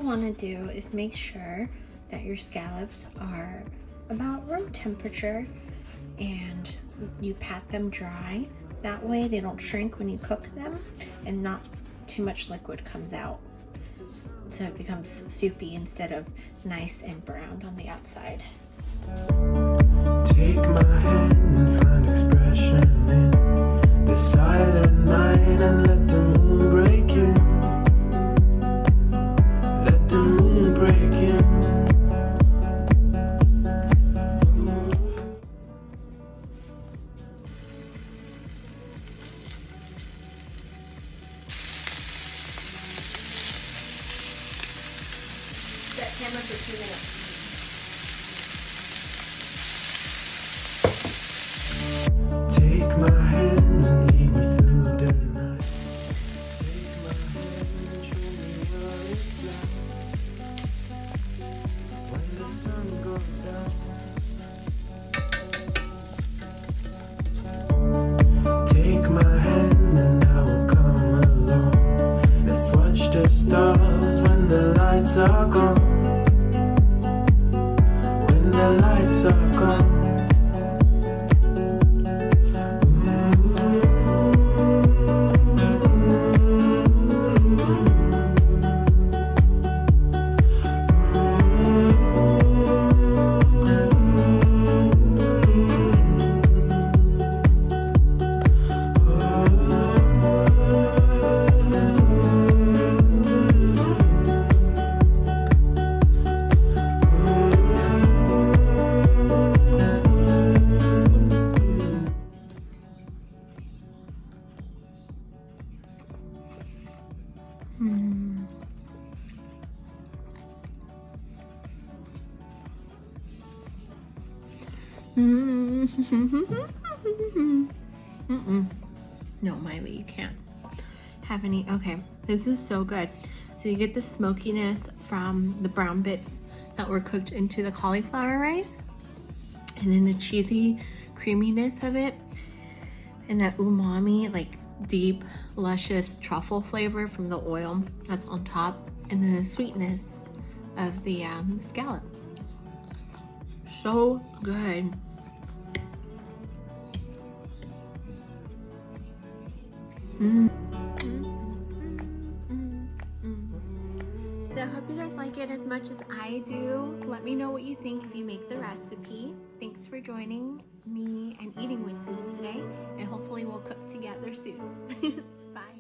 want to do is make sure that your scallops are about room temperature and you pat them dry. That way they don't shrink when you cook them and not too much liquid comes out. So it becomes soupy instead of nice and browned on the outside. Take my hand and find expression in the silent night and let the moon break in. Let the moon break in. Set camera for 2 minutes. Take my hand and lead me through the night. Take my hand and show me what it's like when the sun goes down. Take my hand and I will come along. Let's watch the stars when the lights are gone. When the lights are gone. No, Miley, you can't have any. Okay, this is so good. So you get the smokiness from the brown bits that were cooked into the cauliflower rice, and then the cheesy creaminess of it, and that umami, like deep, luscious truffle flavor from the oil that's on top, and then the sweetness of the scallop. So good. So I hope you guys like it as much as I do. Let me know what you think if you make the recipe. Thanks for joining me and eating with me today, and hopefully we'll cook together soon. Bye.